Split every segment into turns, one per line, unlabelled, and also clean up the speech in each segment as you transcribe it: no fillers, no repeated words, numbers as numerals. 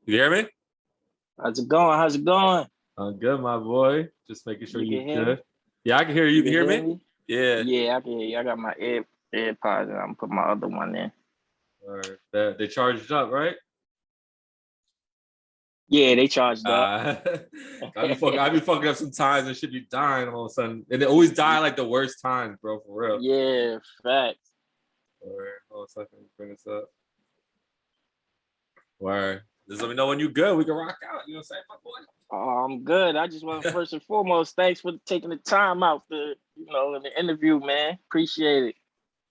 You hear me?
How's it going? How's it going?
I'm good, my boy. Just making sure
You
you
can hear me?
good. Yeah, I can hear you. You can hear me? Yeah.
Yeah, I can hear you. I got my AirPods and I'm gonna put my other one in.
All right. They charged up, right?
Yeah, they charged up.
I be fucking up sometimes and should be dying all of a sudden. And they always die like the worst times, bro, for real.
Yeah, facts.
All right. Hold on a second. Bring this up. Word. Just let me know when you good. We can rock out. You know what I'm saying, my boy?
Oh, I'm good. I just want to first and foremost, thanks for taking the time out in the interview, man. Appreciate it.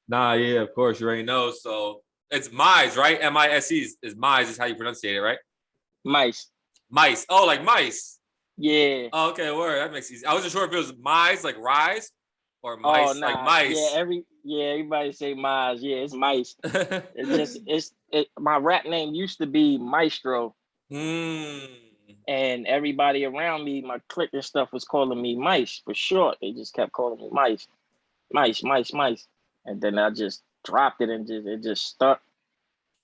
Nah, yeah, of course. You already know. So it's Mise, right? M-I-S-E is Mise is how you pronounce it, right?
Mise.
Mice. Oh, like mice.
Yeah.
Oh, okay, word. That makes sense. I wasn't sure if it was Mise, like rise, or
Oh,
mice, like
nah.
mice.
Everybody say Mise. Yeah, it's Mice. My rap name used to be Maestro. And everybody around me, my clique and stuff, was calling me Mice for short. They just kept calling me Mice. Mice. And then I just dropped it and it just stuck.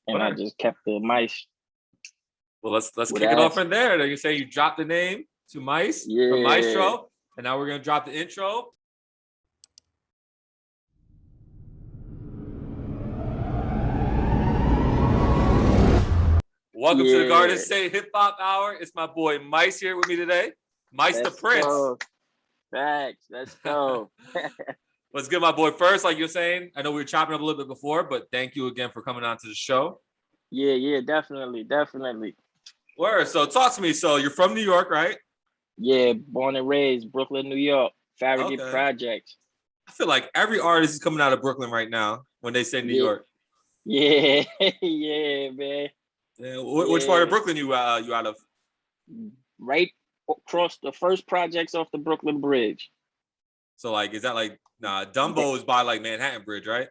And I just kept the Mice.
Well, let's kick it off from there. You say you dropped the name to Mice from Maestro, and now we're gonna drop the intro. Welcome to the Garden State Hip Hop Hour. It's my boy Mice here with me today. Mice the Prince.
Facts. Let's go.
What's good, my boy? First, like you're saying, I know we were chopping up a little bit before, but thank you again for coming on to the show.
Yeah, definitely.
Word. So talk to me. So you're from New York, right?
Yeah, born and raised, Brooklyn, New York, Farragut Projects.
I feel like every artist is coming out of Brooklyn right now when they say New York.
Yeah, yeah, man.
Yeah. Which part of Brooklyn you out of?
Right across the first projects off the Brooklyn Bridge.
So like, is that like Dumbo is by like Manhattan Bridge, right?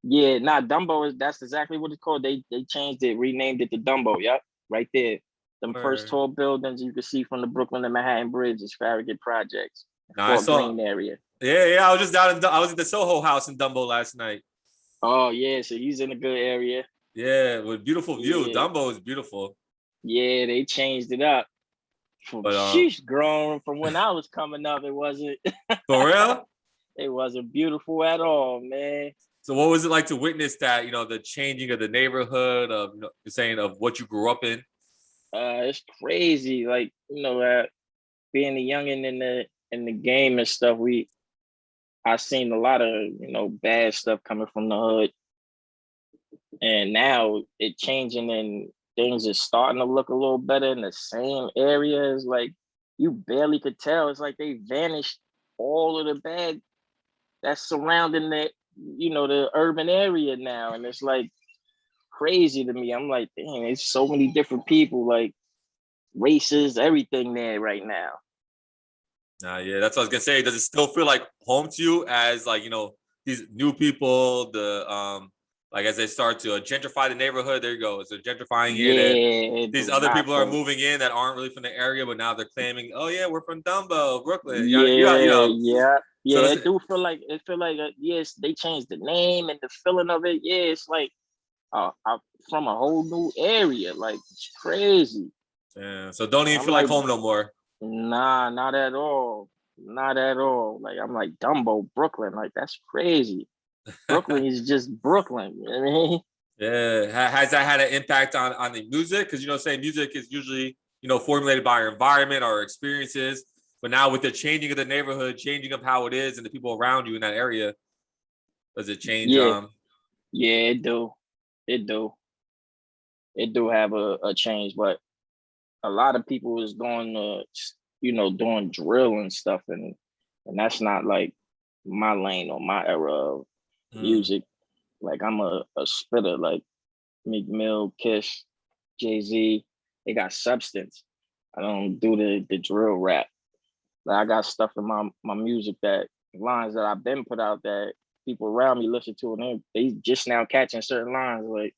Yeah, Dumbo that's exactly what it's called. They changed it, renamed it to Dumbo. Yep, right there. Them first tall buildings you can see from the Brooklyn and Manhattan Bridge is Farragut Projects.
I saw Green
area.
Yeah. I was just down I was at the Soho House in Dumbo last night.
Oh yeah, so he's in a good area.
Yeah, with beautiful view. Yeah. Dumbo is beautiful.
Yeah, they changed it up. Sheesh, grown from when I was coming up, it wasn't.
For real?
It wasn't beautiful at all, man.
So what was it like to witness that, the changing of the neighborhood, of saying of what you grew up in?
It's crazy. Like, being a youngin' in the game and stuff, I seen a lot of, bad stuff coming from the hood. And now it changing and things are starting to look a little better in the same areas. Like, you barely could tell. It's like they vanished all of the bad that's surrounding the urban area now. And it's like crazy to me. I'm like, dang, there's so many different people, like races, everything there right now.
Yeah, that's what I was gonna say. Does it still feel like home to you as like, these new people, like as they start to gentrify the neighborhood? There you go. It's a gentrifying here. Yeah, these other people are moving in that aren't really from the area, but now they're claiming, oh yeah, we're from Dumbo, Brooklyn.
Yeah.
So
it do feel like yes, they changed the name and the feeling of it. Yeah, it's like from a whole new area. Like, it's crazy.
Yeah. So don't even feel like home no more.
Nah, not at all. Not at all. Like, I'm like, Dumbo, Brooklyn. Like, that's crazy. Brooklyn is just Brooklyn. You know what I mean?
Yeah. Has that had an impact on the music? Because, say music is usually, formulated by our environment, our experiences. But now with the changing of the neighborhood, changing of how it is and the people around you in that area, does it change?
Yeah, it do. It do have a change, but a lot of people is doing doing drill and stuff, and that's not like my lane or my era of music. Like, I'm a spitter, like Meek Mill, Kiss, Jay-Z. They got substance. I don't do the drill rap. Like, I got stuff in my music, that lines that I've been put out that people around me listen to, and they just now catching certain lines, like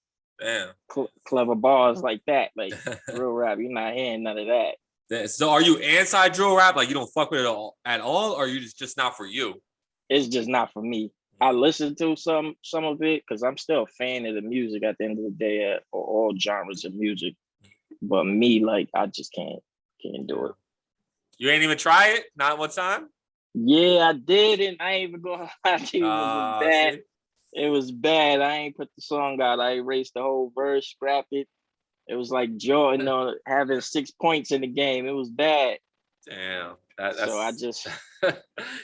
clever bars like that. Like, drill rap, you're not hearing none of that.
So are you anti drill rap? Like, you don't fuck with it at all, or are you just not for you?
It's just not for me. I listen to some of it because I'm still a fan of the music at the end of the day, or all genres of music. But me, like, I just can't do it.
You ain't even try it? Not one time?
Yeah, I did, and I ain't even gonna lie to you, it was bad.
See?
It was bad. I ain't put the song out. I erased the whole verse, scrapped it. It was like Jordan having 6 points in the game. It was bad.
Damn.
So I
That's
just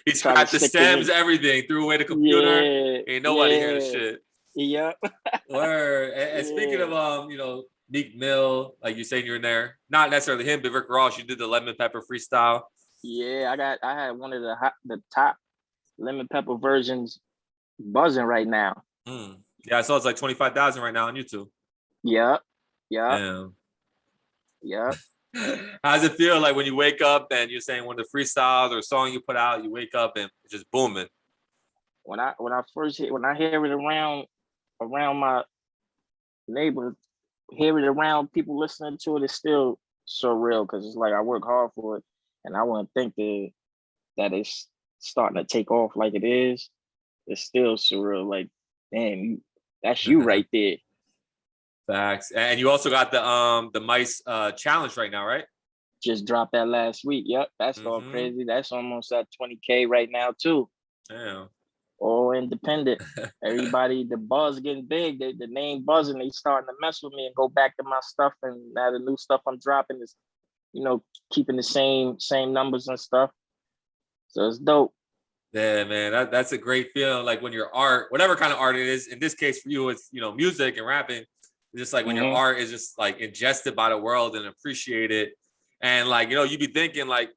he
try to
scrapped the
stick to
stems,
it.
everything, threw away the computer.
Yeah,
Ain't nobody hear the
yeah,
shit.
yep.
Word. And speaking
Yeah,
of Meek Mill, like you saying you're in there, not necessarily him, but Rick Ross, you did the lemon pepper freestyle.
yeah. I had one of the top lemon pepper versions buzzing right now.
Yeah, I saw it's like 25,000 right now on YouTube.
Yep, yep,
Damn.
yep.
How does it feel like when you wake up and you're saying one of the freestyles or song you put out, you wake up and it's just booming?
When I hear it around my neighbors, hear it around people listening to it, it's still surreal because it's like I work hard for it, and I wouldn't think that it's starting to take off like it is. It's still surreal. Like, damn, that's you right there.
Facts. And you also got the Mise challenge right now, right?
Just dropped that last week. Yep, that's going crazy. That's almost at 20K right now too.
Damn.
All independent. Everybody, the buzz getting big. The name buzzing. They starting to mess with me and go back to my stuff. And now the new stuff I'm dropping is, keeping the same numbers and stuff. So it's dope.
Yeah, man, that's a great feeling. Like when your art, whatever kind of art it is, in this case for you, it's music and rapping. It's just like when your art is just like ingested by the world and appreciated, and like you be thinking like,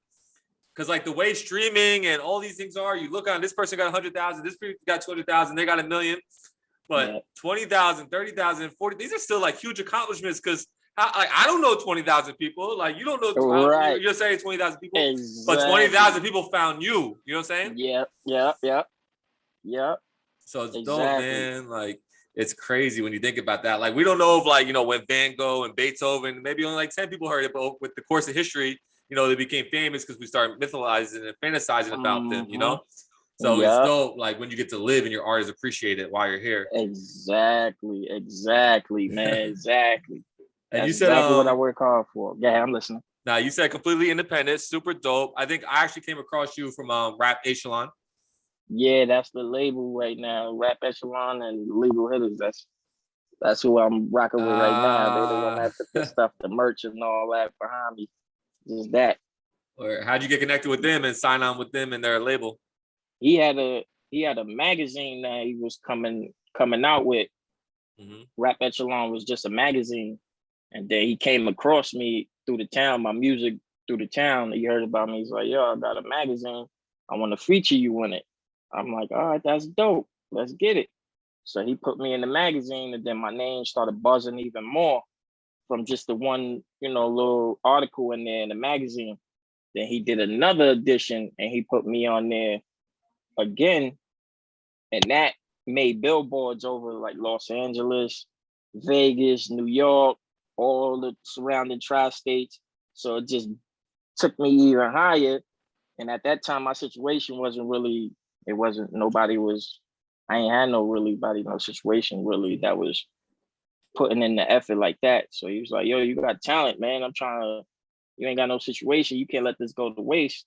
because like the way streaming and all these things are, you look on this person got 100,000, this person got 200,000, they got 1 million, but 20,000, 30,000, 40, these are still like huge accomplishments because. I don't know 20,000 people. Like you don't know.
Right.
You're saying 20,000 people,
exactly.
but 20,000 people found you. You know what I'm saying?
Yep.
So it's
exactly.
dope, man. Like it's crazy when you think about that. Like we don't know if like when Van Gogh and Beethoven, maybe only like 10 people heard it, but with the course of history, they became famous because we started mythologizing and fantasizing about them. So it's dope. Like when you get to live and your art is appreciated while you're here.
Exactly, man. Exactly.
And
That's
you said
exactly what I work hard for. Yeah, I'm listening.
Now you said completely independent, super dope. I think I actually came across you from Rap Echelon.
Yeah, that's the label right now. Rap Echelon and Legal Hitters. That's who I'm rocking with right now. They're the one that took the stuff, the merch and all that behind me. Just that.
Or how'd you get connected with them and sign on with them and their label?
He had a magazine that he was coming out with. Rap Echelon was just a magazine. And then he came across me through the town, my music through the town. He heard about me. He's like, yo, I got a magazine. I want to feature you in it. I'm like, all right, that's dope. Let's get it. So he put me in the magazine, and then my name started buzzing even more from just the one, little article in there in the magazine. Then he did another edition and he put me on there again. And that made billboards over like Los Angeles, Vegas, New York, all the surrounding tri-states. So it just took me even higher. And at that time, my situation I ain't had no situation really that was putting in the effort like that. So he was like, yo, you got talent, man. You ain't got no situation. You can't let this go to waste.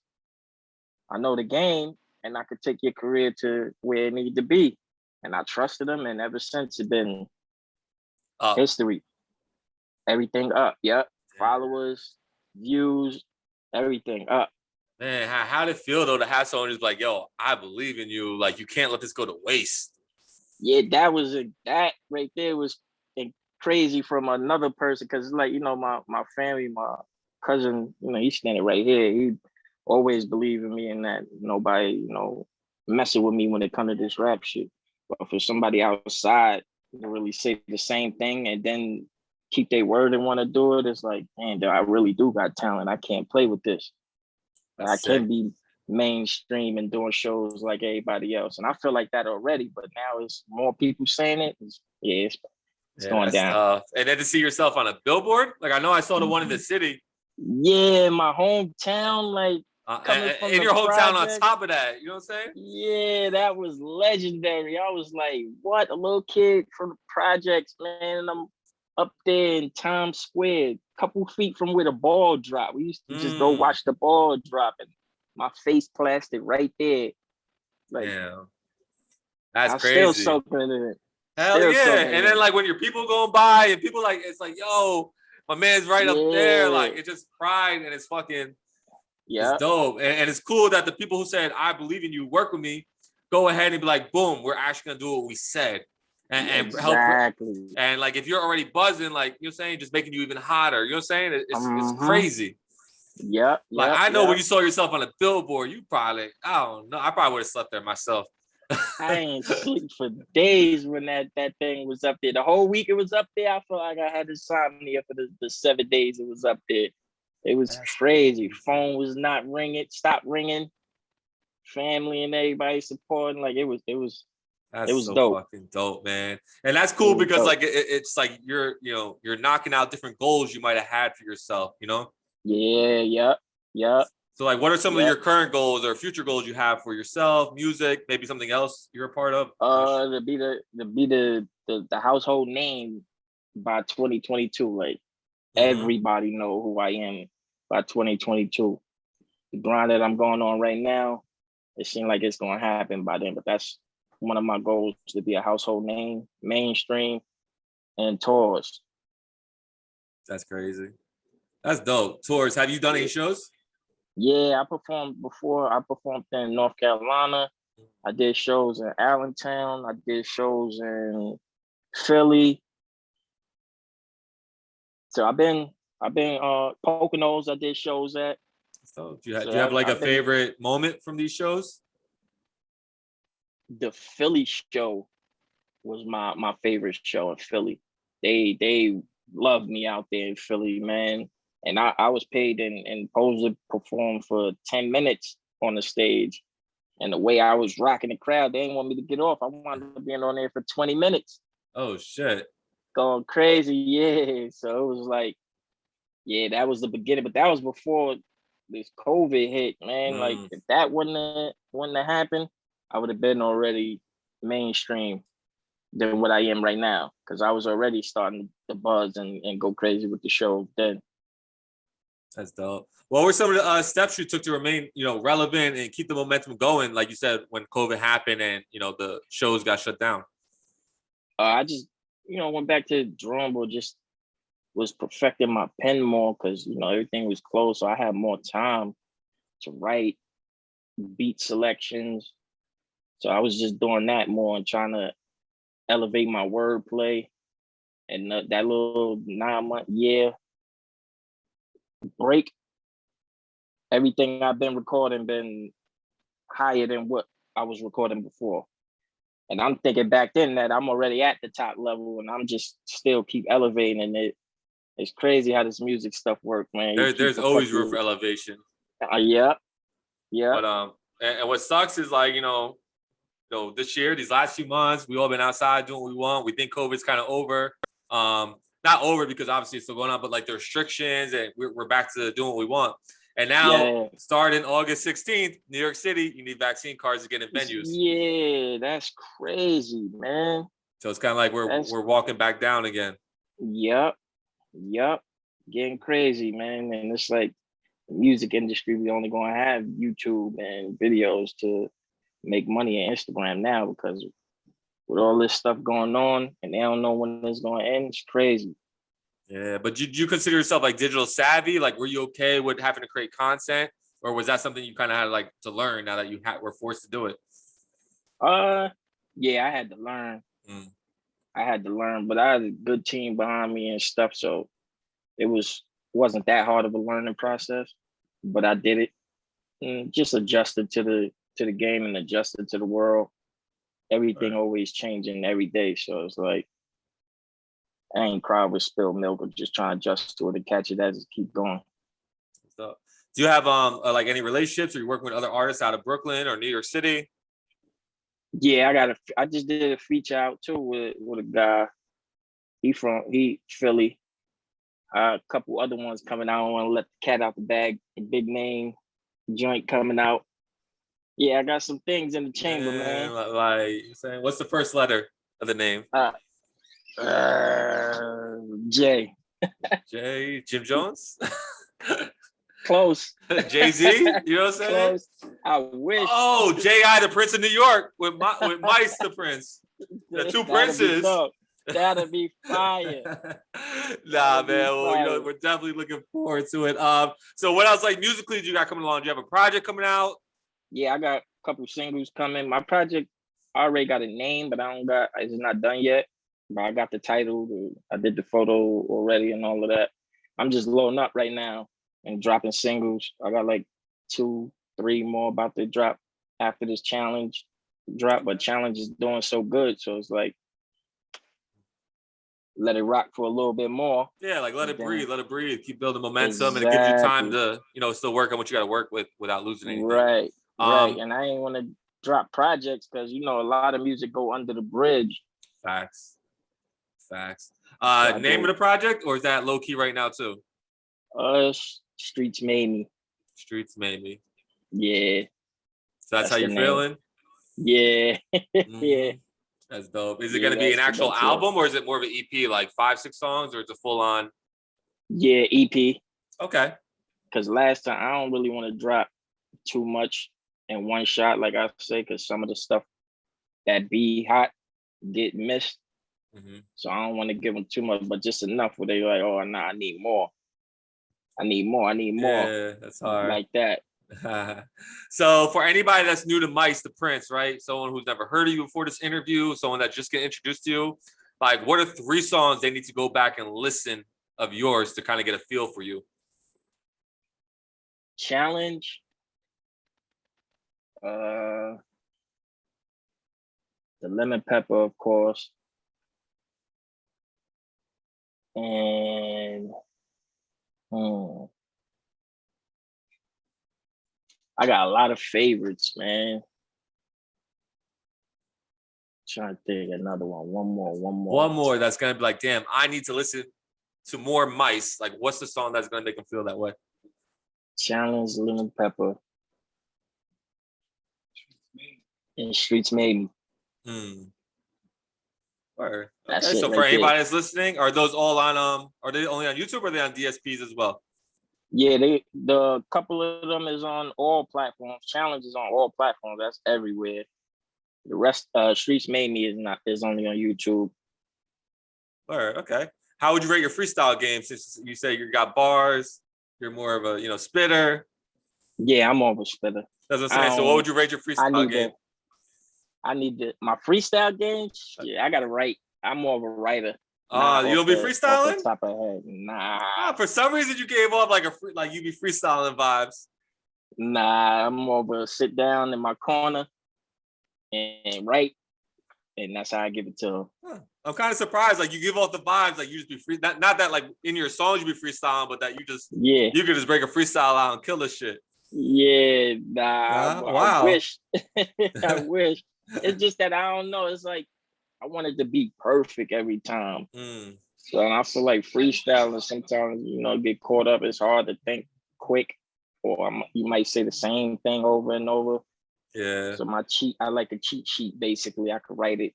I know the game and I could take your career to where it needed to be. And I trusted him. And ever since it's been history. Everything up. Yep. Followers, views, everything up.
Man, how did it feel though to have someone who's like, yo, I believe in you. Like you can't let this go to waste.
Yeah, that right there was crazy from another person. Cause like, my family, my cousin, he's standing right here. He always believed in me and that nobody, messing with me when it comes to this rap shit. But for somebody outside to really say the same thing and then keep their word and want to do it, it's like, man, I really do got talent. I can't play with this. I can't be mainstream and doing shows like everybody else. And I feel like that already, but now it's more people saying it. It's going down.
Tough. And then to see yourself on a billboard, like I know I saw the one in the city.
Yeah, my hometown, like
coming from in your hometown project, on top of that, you know what I'm saying?
Yeah, that was legendary. I was like, what? A little kid from the projects, man. And I'm up there in Times Square, a couple feet from where the ball dropped. We used to just go watch the ball drop, and my face plastered right there. Like,
damn, that's
I'm still
crazy.
soaking in it.
Hell yeah. And then like when your people going by and people like, it's like, yo, my man's right up there. Like it's just pride and it's fucking, it's dope. And it's cool that the people who said, I believe in you, work with me, go ahead and be like, boom, we're actually gonna do what we said. And help. And like if you're already buzzing, like you're saying, just making you even hotter. You know what I'm saying? It's crazy. Like I know when you saw yourself on a billboard, you probably, I don't know, I probably would have slept there myself.
I ain't sleep for days when that thing was up there. The whole week it was up there. I felt like I had insomnia for the 7 days it was up there. It was crazy. Phone was not ringing, stopped ringing. Family and everybody supporting. Like it was so dope.
Fucking dope, man. And that's cool because dope. Like it's like you're knocking out different goals you might have had for yourself, you know?
Yeah.
So like what are some of your current goals or future goals you have for yourself, music, maybe something else you're a part of?
To be the household name by 2022. Like everybody know who I am by 2022. The grind that I'm going on right now, it seems like it's gonna happen by then. But that's one of my goals, to be a household name, mainstream, and tours.
That's crazy. That's dope. Tours. Have you done any shows?
Yeah, I performed before. I performed in North Carolina. I did shows in Allentown. I did shows in Philly. So I've been Poconos. I did shows at.
So do you have like a favorite moment from these shows?
The Philly show was my favorite show in Philly. They loved me out there in Philly, man. And I was paid and supposed to perform for 10 minutes on the stage. And the way I was rocking the crowd, they didn't want me to get off. I wanted to be on there for 20 minutes.
Oh, shit.
Going crazy, yeah. So it was like, yeah, that was the beginning. But that was before this COVID hit, man. Like, if that wouldn't have happened, I would have been already mainstream than what I am right now. Because I was already starting to buzz and go crazy with the show then.
That's dope. What were some of the steps you took to remain, relevant and keep the momentum going? Like you said, when COVID happened and, the shows got shut down.
I just, went back to the drawing board, just was perfecting my pen more because, everything was closed. So I had more time to write beat selections. So I was just doing that more and trying to elevate my wordplay. And that little 9-month break, everything I've been recording been higher than what I was recording before. And I'm thinking back then that I'm already at the top level and I'm just still keep elevating it. It's crazy how this music stuff works, man.
There's always room for elevation.
Yeah.
But and what sucks is like, this year, these last few months, we all been outside doing what we want. We think COVID's kind of over. Not over because obviously it's still going on, but like the restrictions and we're back to doing what we want. And now, starting August 16th, New York City, you need vaccine cards to get in venues.
Yeah, that's crazy, man.
So it's kind of like we're walking back down again.
Yep. Getting crazy, man. And it's like the music industry, we only gonna have YouTube and videos to make money on Instagram now because with all this stuff going on and they don't know when it's gonna end, it's crazy.
Yeah, but did you consider yourself like digital savvy? Like, were you okay with having to create content, or was that something you kind of had like to learn now that you were forced to do it?
Yeah, I had to learn. I had to learn, but I had a good team behind me and stuff, so it wasn't that hard of a learning process. But I did it, and just adjusted to the game and adjusted to the world. Everything always changing every day, so it's like I ain't cry with spilled milk or just trying to adjust to it and catch it as it keep going.
So, do you have like any relationships? Or you working with other artists out of Brooklyn or New York City?
Yeah, I just did a feature out too with a guy. He Philly. A couple other ones coming out. I don't want to let the cat out the bag. A big name joint coming out. Yeah, I got some things in the chamber, man.
Like saying, what's the first letter of the name?
Jay.
Jim Jones?
Close.
Jay-Z? You know what I'm saying?
Close. I wish.
Oh, J.I. the Prince of New York with Mise the Prince. The two princes.
That'd be fire.
Nah, man. Well, you know, we're definitely looking forward to it. So what else, like, musically, do you got coming along? Do you have a project coming out?
Yeah, I got a couple singles coming. My project, I already got a name, but it's not done yet. But I got the title. I did the photo already and all of that. I'm just loading up right now and dropping singles. I got like 2, 3 more about to drop after this challenge drop, but challenge is doing so good. So it's like, let it rock for a little bit more.
Yeah, like let it breathe. Keep building momentum, and it gives you time to, you know, still work on what you got to work with without losing anything.
Right. And I ain't want to drop projects because, you know, a lot of music go under the bridge.
Facts. Name of the project, or is that low key right now too?
Streets Made Me.
Streets Made Me.
Yeah.
So that's how you're feeling?
Yeah. Yeah.
That's dope. Is it going to be an actual album, or is it more of an EP, like 5, 6 songs, or it's a full on?
Yeah, EP.
Okay.
Because last time I don't really want to drop too much in one shot, like I say, because some of the stuff that be hot get missed. So I don't want to give them too much, but just enough where they're like, oh, nah, I need more.
Yeah, that's hard.
Like that.
So for anybody that's new to Mise the Prince, right? Someone who's never heard of you before this interview, someone that just get introduced to you, like, what are 3 songs they need to go back and listen of yours to kind of get a feel for you?
Challenge. The Lemon Pepper, of course. And I got a lot of favorites, man. Trying to think another one. One more.
That's gonna be like, damn, I need to listen to more Mise. Like, what's the song that's gonna make them feel that way?
Challenge, Lemon Pepper, and Streets Made Me.
Okay, so for anybody that's listening, are those all on are they only on YouTube, or are they on DSPs as well?
Yeah, the couple of them is on all platforms. Challenge is on all platforms. That's everywhere. The rest, Streets Made Me is only on YouTube.
All right, okay. How would you rate your freestyle game, since you say you got bars? You're more of a, you know, spitter.
Yeah, I'm more of a spitter.
That's what I'm saying. So what would you rate your freestyle game?
My freestyle game. Yeah, I gotta write. I'm more of a writer.
You don't be freestyling?
Off the top of the head. Nah.
For some reason you gave off like you be freestyling vibes.
Nah, I'm more of a sit down in my corner and write, and that's how I give it to them.
I'm kind of surprised. Like, you give off the vibes, like you just be free. Not that like in your songs you be freestyling, but that you could just break a freestyle out and kill this shit.
Yeah, nah.
Wow.
I wish. I wish. It's just that I don't know. It's like I want it to be perfect every time. So and I feel like freestyling sometimes, you know, get caught up. It's hard to think quick, or you might say the same thing over and over.
Yeah.
So I like a cheat sheet. Basically, I could write it.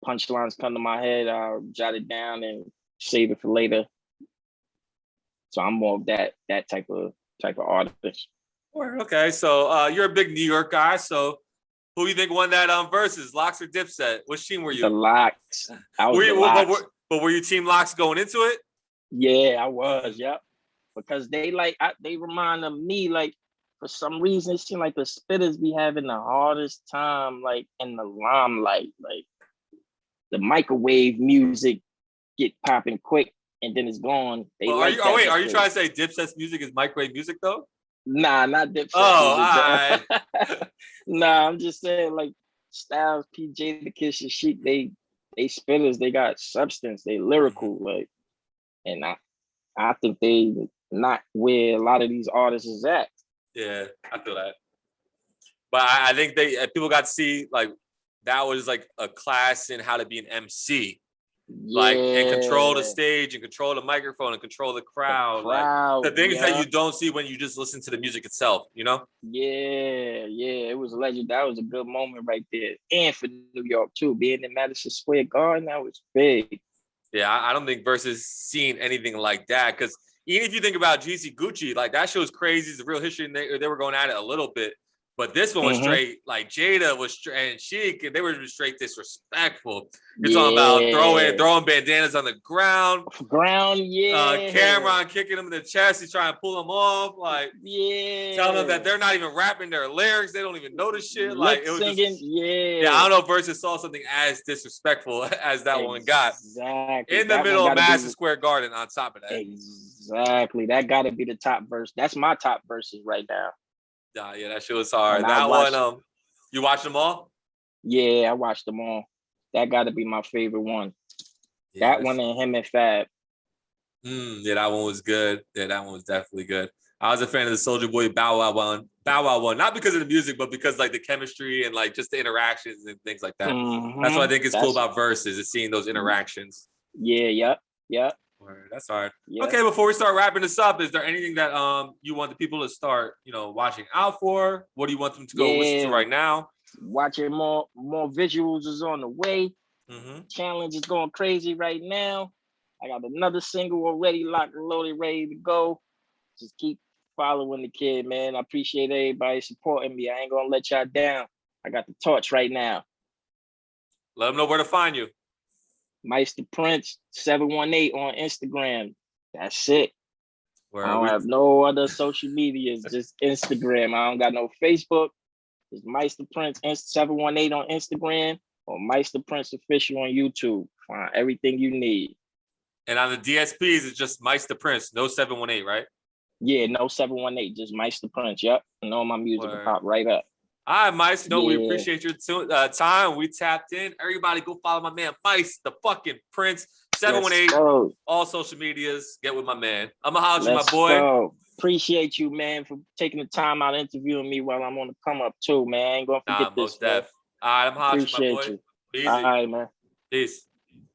Punchlines come to my head. I'll jot it down and save it for later. So I'm more of that type of artist.
Okay, so you're a big New York guy. So who do you think won that Versus, Lox or Dipset? Which team were you?
The Lox.
But were you Team Lox going into it?
Yeah, I was. Yep. Because they remind of me, like, for some reason it seemed like the spitters be having the hardest time, like, in the limelight. Like, the microwave music get popping quick and then it's gone.
Are you trying to say Dipset's music is microwave music though?
Nah, not Dipset.
Oh, all right.
Nah, I'm just saying, like, Styles, PJ, the Kiss, and Sheik, they spitters, they got substance, they lyrical, like, and I think they not where a lot of these artists is at.
Yeah, I feel that. But I think people got to see, like, that was like a class in how to be an MC.
Yeah.
Like, and control the stage and control the microphone and control the crowd. Like, the things that you don't see when you just listen to the music itself, you know?
Yeah, it was legend. That was a good moment right there. And for New York too, being in Madison Square Garden, that was big.
Yeah, I don't think Versus seen anything like that. Because even if you think about GC Gucci, like that show was crazy. It's a real history. And they were going at it a little bit. But this one was straight, like Jada was straight, and Sheik, and they were straight disrespectful. You're talking about throwing bandanas on the ground. Cameron kicking him in the chest. He's trying to pull him off. Like, telling them that they're not even rapping their lyrics. They don't even know the shit. Like, it was
singing,
just, I don't know if Versus saw something as disrespectful as that one got.
Exactly.
In the middle of Madison Square Garden on top of that.
Exactly. That got to be the top verse. That's my top verses right now.
Yeah, that shit was hard.
And
that one, you watched them all?
Yeah, I watched them all. That got to be my favorite one. Yeah, that one and him and Fab.
Yeah, that one was good. Yeah, that one was definitely good. I was a fan of the Soulja Boy Bow Wow one, not because of the music, but because like the chemistry and like just the interactions and things like that. That's what I think is cool about Versus, is seeing those interactions.
Yeah.
That's hard. Yep. Okay, before we start wrapping this up, is there anything that you want the people to start, watching out for? What do you want them to go listen to right now?
Watching more visuals is on the way. Challenge is going crazy right now. I got another single already locked and loaded, ready to go. Just keep following the kid, man. I appreciate everybody supporting me. I ain't gonna let y'all down. I got the torch right now.
Let them know where to find you.
Mise the Prince 718 on Instagram. That's it. I don't have no other social medias, just Instagram. I don't got no Facebook. It's Mise the Prince 718 on Instagram or Mise the Prince Official on YouTube. Find everything you need. And
on the DSPs, it's just Mise the Prince, no 718, right?
Yeah, no 718, just Mise the Prince. Yep. And all my music will pop right up.
All right, Mise. We appreciate your time. We tapped in. Everybody go follow my man, Mise, the fucking Prince. 718, all social medias. Get with my man. I'm going to holler at you, my boy.
Go. Appreciate you, man, for taking the time out interviewing me while I'm on the come up, too, man. I ain't going to forget this,
most def. All right, I'm hollering at you, my boy.
Easy. All right, man.
Peace.